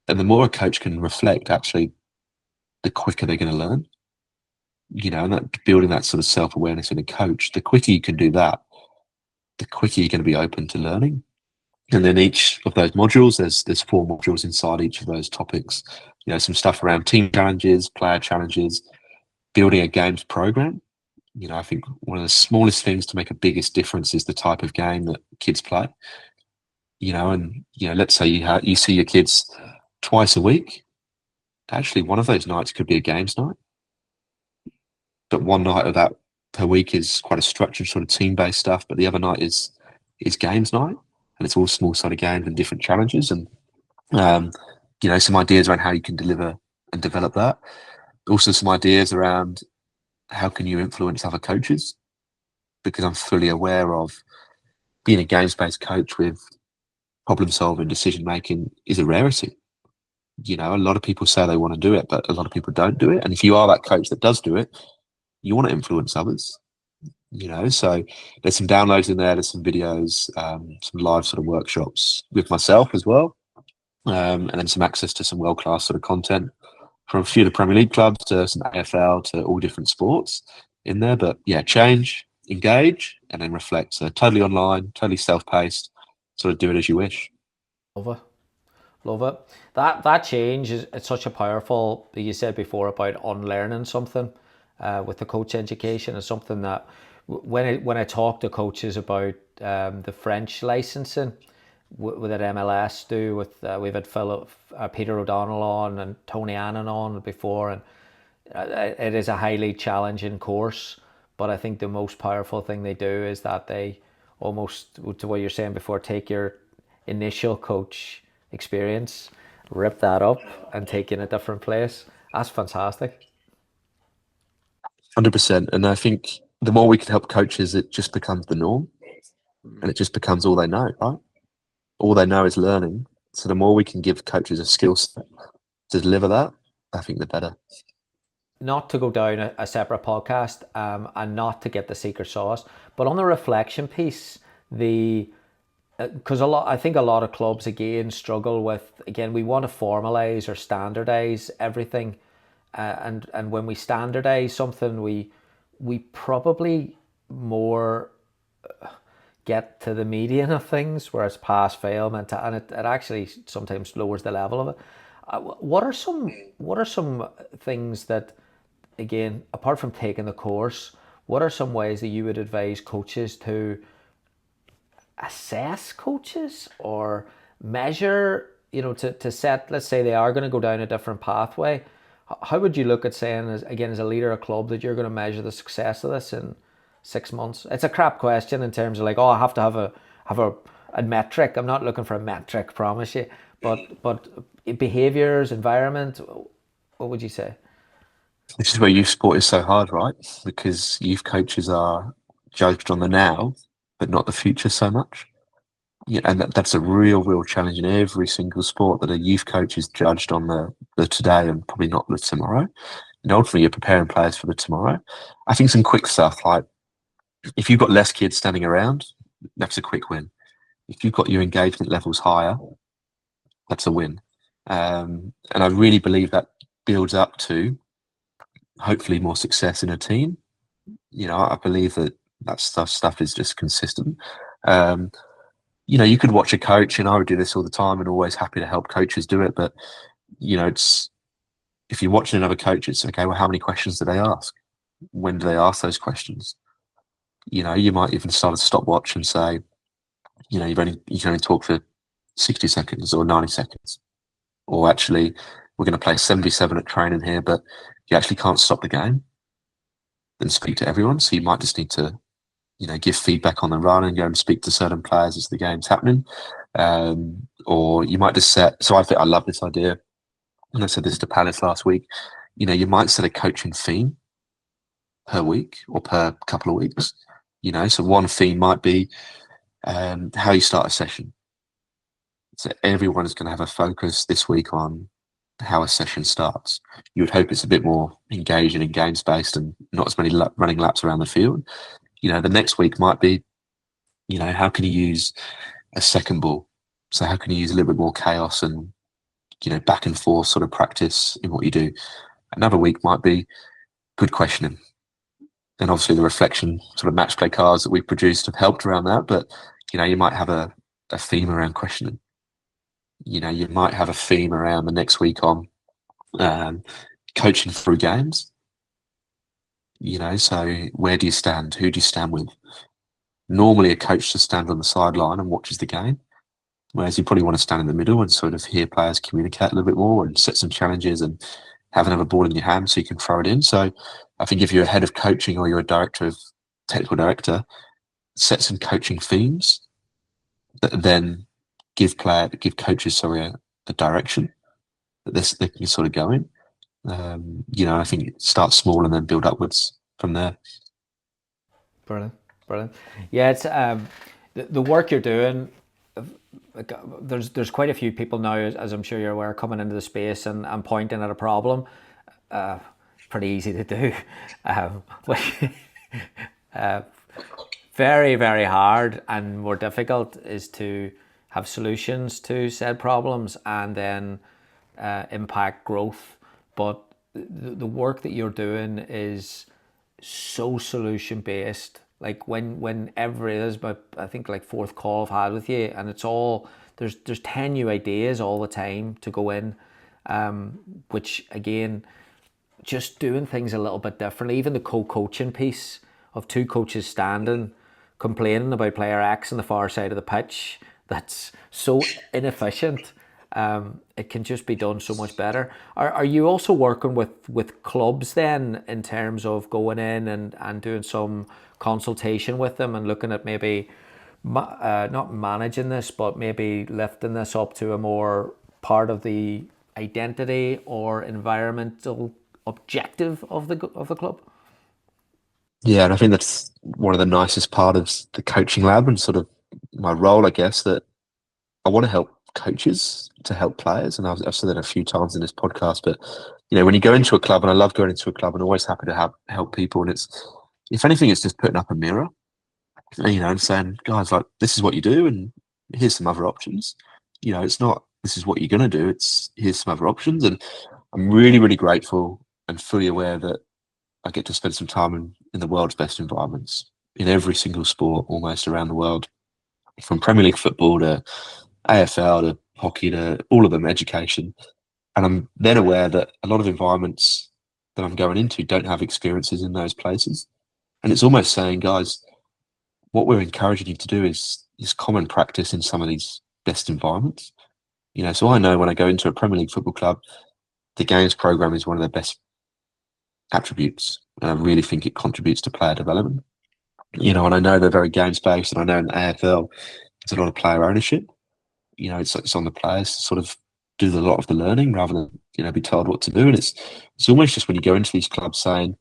[SPEAKER 1] And the more a coach can reflect, actually, the quicker they're going to learn. and that building that sort of self-awareness in a coach, the quicker you can do that, the quicker you're going to be open to learning. And then each of those modules, there's 4 modules inside each of those topics. Some stuff around team challenges, player challenges, building a games program. I think one of the smallest things to make a biggest difference is the type of game that kids play. Let's say you see your kids twice a week. Actually, one of those nights could be a games night. But one night of that per week is quite a structured sort of team-based stuff, but the other night is games night, and it's all small-sided games and different challenges, and some ideas around how you can deliver and develop that. Also, some ideas around how can you influence other coaches, because I'm fully aware of being a games-based coach with problem-solving, decision-making is a rarity. A lot of people say they want to do it, but a lot of people don't do it. And if you are that coach that does do it, you want to influence others. So there's some downloads in there, there's some videos, some live sort of workshops with myself as well, and then some access to some world-class sort of content from a few of the Premier League clubs to some AFL to all different sports in there. But yeah, change, engage, and then reflect. So totally online, totally self-paced, sort of do it as you wish.
[SPEAKER 2] Love it. That change it's such a powerful. You said before about unlearning something with the coach education is something that when I talk to coaches about the French licensing with that MLS do with we've had Peter O'Donnell on and Tony Annan on before, and it is a highly challenging course. But I think the most powerful thing they do is that they almost, to what you're saying before, take your initial coach experience, rip that up and take in a different place. That's fantastic.
[SPEAKER 1] 100%. And I think the more we can help coaches, it just becomes the norm, and it just becomes all they know, right? All they know is learning. So the more we can give coaches a skill set to deliver that, I think the better.
[SPEAKER 2] Not to go down a separate podcast and not to get the secret sauce, but on the reflection piece, because I think a lot of clubs again struggle with, again, we want to formalize or standardize everything, and when we standardize something, we probably more get to the median of things, whereas pass fail and it actually sometimes lowers the level of it. What are some things that, again, apart from taking the course, what are some ways that you would advise coaches to assess coaches or measure, to set, let's say they are going to go down a different pathway? How would you look at saying, as a leader of a club, that you're going to measure the success of this in 6 months? It's a crap question in terms of like, I have to have a metric. I'm not looking for a metric, promise you. But behaviors, environment, what would you say?
[SPEAKER 1] This is where youth sport is so hard, right? Because youth coaches are judged on the now, but not the future so much. Yeah, and that's a real challenge in every single sport, that a youth coach is judged on the today and probably not the tomorrow. And ultimately, you're preparing players for the tomorrow. I think some quick stuff, like if you've got less kids standing around, that's a quick win. If you've got your engagement levels higher, that's a win. And I really believe that builds up to hopefully more success in a team. I believe that stuff is just consistent. You could watch a coach, and I would do this all the time and always happy to help coaches do it. But, it's, if you're watching another coach, it's okay, well, how many questions do they ask? When do they ask those questions? You might even start a stopwatch and say, you can only talk for 60 seconds or 90 seconds. Or actually, we're going to play 77 at training here, but you actually can't stop the game. Then speak to everyone. So you might just need to, give feedback on the run and go and speak to certain players as the game's happening. Or you might just set, so I love this idea. And I said this to Palace last week, you might set a coaching theme per week or per couple of weeks. So one theme might be how you start a session. So everyone is going to have a focus this week on how a session starts. You would hope it's a bit more engaging and games based and not as many running laps around the field. The next week might be, how can you use a second ball? So how can you use a little bit more chaos and, back and forth sort of practice in what you do? Another week might be, good questioning. And obviously the reflection sort of match play cards that we produced have helped around that. But, you might have a theme around questioning. You might have a theme around the next week on um, coaching through games. So where do you stand? Who do you stand with? Normally a coach just stands on the sideline and watches the game, whereas you probably want to stand in the middle and sort of hear players communicate a little bit more and set some challenges and have another ball in your hand so you can throw it in. So I think if you're a head of coaching or you're a technical director, set some coaching themes that then give coaches, a direction that they can sort of go in. I think start small and then build upwards from there.
[SPEAKER 2] Brilliant, brilliant. Yeah, it's the work you're doing. There's quite a few people now, as I'm sure you're aware, coming into the space and pointing at a problem. Pretty easy to do. Very, very hard and more difficult is to have solutions to said problems and then impact growth. But the work that you're doing is so solution based. Like whenever it is, but I think like fourth call I've had with you, and it's all there's 10 new ideas all the time to go in, which again, just doing things a little bit differently. Even the co-coaching piece of two coaches standing, complaining about player X on the far side of the pitch, that's so inefficient. It can just be done so much better. Are you also working with clubs then in terms of going in and doing some consultation with them and looking at maybe not managing this, but maybe lifting this up to a more part of the identity or environmental objective of the club?
[SPEAKER 1] Yeah, and I think that's one of the nicest part of the coaching lab and sort of my role, I guess, that I want to help coaches to help players. And I've said that a few times in this podcast, but when you go into a club, and I love going into a club and always happy to help people. And if anything, it's just putting up a mirror, and saying, guys, like, this is what you do. And here's some other options. It's not, this is what you're going to do. It's here's some other options. And I'm really, really grateful and fully aware that I get to spend some time in the world's best environments in every single sport almost around the world, from Premier League football to AFL to hockey to all of them, education. And I'm then aware that a lot of environments that I'm going into don't have experiences in those places. And it's almost saying, guys, what we're encouraging you to do is common practice in some of these best environments. So I know when I go into a Premier League football club, the games program is one of their best attributes. And I really think it contributes to player development. And I know they're very games based, and I know in the AFL there's a lot of player ownership. It's on the players to sort of do a lot of the learning rather than be told what to do. And it's almost just when you go into these clubs saying,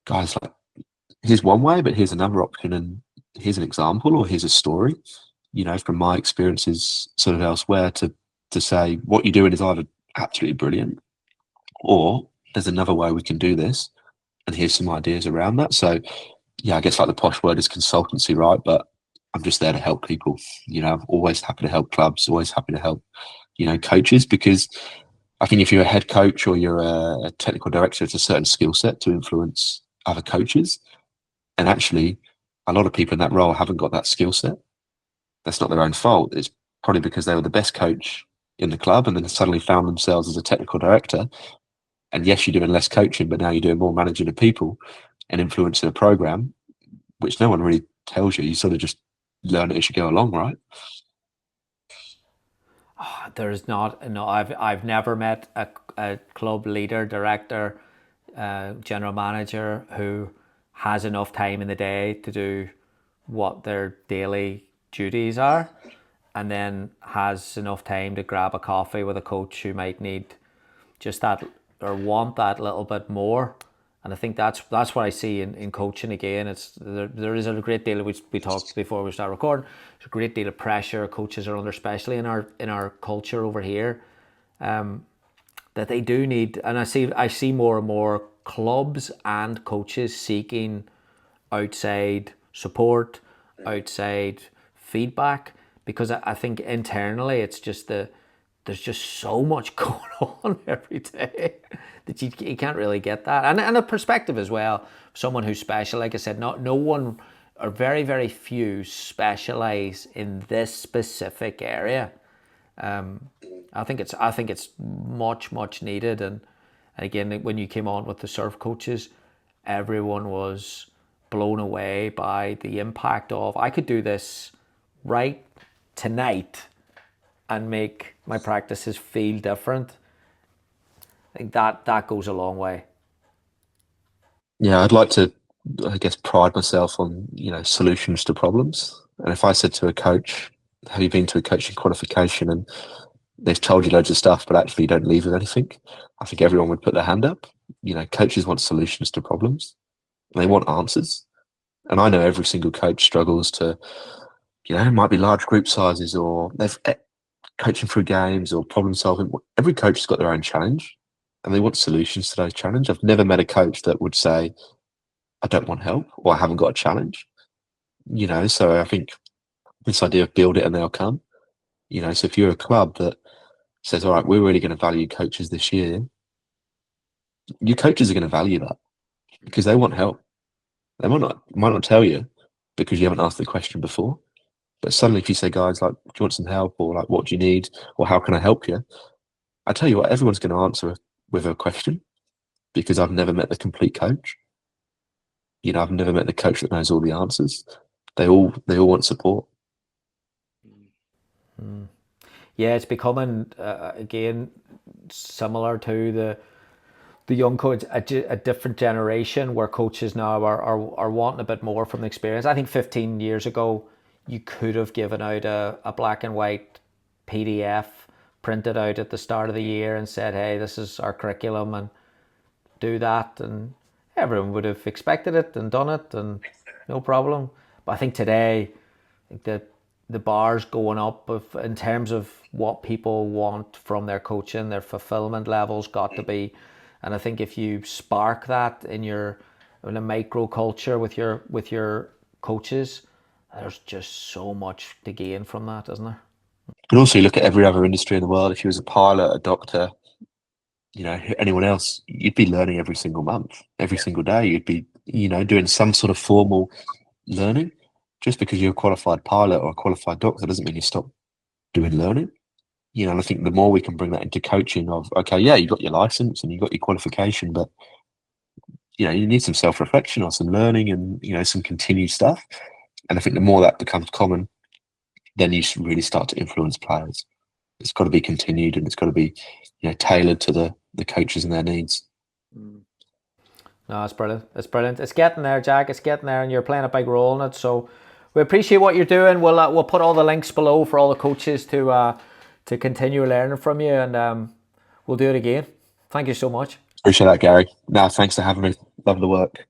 [SPEAKER 1] guys, like, here's one way, but here's another option, and here's an example, or here's a story. From my experiences sort of elsewhere, to say what you're doing is either absolutely brilliant, or there's another way we can do this, and here's some ideas around that. So yeah, I guess like the posh word is consultancy, right? But I'm just there to help people. I'm always happy to help clubs, always happy to help, coaches, because I think if you're a head coach or you're a technical director, it's a certain skill set to influence other coaches. And actually, a lot of people in that role haven't got that skill set. That's not their own fault. It's probably because they were the best coach in the club and then suddenly found themselves as a technical director. And yes, you're doing less coaching, but now you're doing more managing of people and influencing a program, which no one really tells you. You sort of just learn it as you go along, right?
[SPEAKER 2] There's not, no, I've never met a club leader, director, general manager who has enough time in the day to do what their daily duties are, and then has enough time to grab a coffee with a coach who might need just that or want that little bit more. And I think that's what I see in coaching again. It's there is a great deal, which we talked before we start recording. There's a great deal of pressure coaches are under, especially in our culture over here, that they do need. And I see more and more clubs and coaches seeking outside support, outside feedback, because I think internally it's just there's just so much going on every day that you can't really get that. And a perspective as well, someone who's special, like I said, no one or very, very few specialize in this specific area. I think it's much needed. And again, when you came on with the surf coaches, everyone was blown away by the impact of, I could do this right tonight and make my practices feel different. I think that goes a long way.
[SPEAKER 1] Yeah, I'd like to, I guess, pride myself on, solutions to problems. And if I said to a coach, have you been to a coaching qualification, and they've told you loads of stuff, but actually you don't leave with anything, I think everyone would put their hand up. Coaches want solutions to problems. They want answers. And I know every single coach struggles to, it might be large group sizes, or they've coaching through games or problem solving. Every coach has got their own challenge, and they want solutions to those challenges. I've never met a coach that would say, I don't want help, or I haven't got a challenge. So I think this idea of build it and they'll come. So if you're a club that says, all right, we're really going to value coaches this year, your coaches are going to value that because they want help. They might not tell you because you haven't asked the question before. But suddenly if you say, guys, like, do you want some help, or like, what do you need, or how can I help you? I tell you what, everyone's going to answer with a question, because I've never met the complete coach. I've never met the coach that knows all the answers. They all want support.
[SPEAKER 2] Yeah, it's becoming again similar to the young coach, a different generation where coaches now are wanting a bit more from the experience. I think 15 years ago, you could have given out a black and white PDF printed out at the start of the year and said, hey, this is our curriculum, and do that, and everyone would have expected it and done it, and no problem. But I think today, the bar's going up in terms of what people want from their coaching. Their fulfillment levels got to be, and I think if you spark that in a micro culture with your coaches, there's just so much to gain from that, isn't there?
[SPEAKER 1] But also, you look at every other industry in the world. If you was a pilot, a doctor, anyone else, you'd be learning every single month, every single day. You'd be, doing some sort of formal learning. Just because you're a qualified pilot or a qualified doctor doesn't mean you stop doing learning. And I think the more we can bring that into coaching of, okay, yeah, you got your license and you got your qualification, but you need some self-reflection or some learning and, some continued stuff. And I think the more that becomes common, then you really start to influence players. It's got to be continued, and it's got to be, tailored to the coaches and their needs.
[SPEAKER 2] No, it's brilliant. It's brilliant. It's getting there, Jack. It's getting there, and you're playing a big role in it. So we appreciate what you're doing. We'll put all the links below for all the coaches to continue learning from you, and we'll do it again. Thank you so much.
[SPEAKER 1] Appreciate that, Gary. No, thanks for having me. Love the work.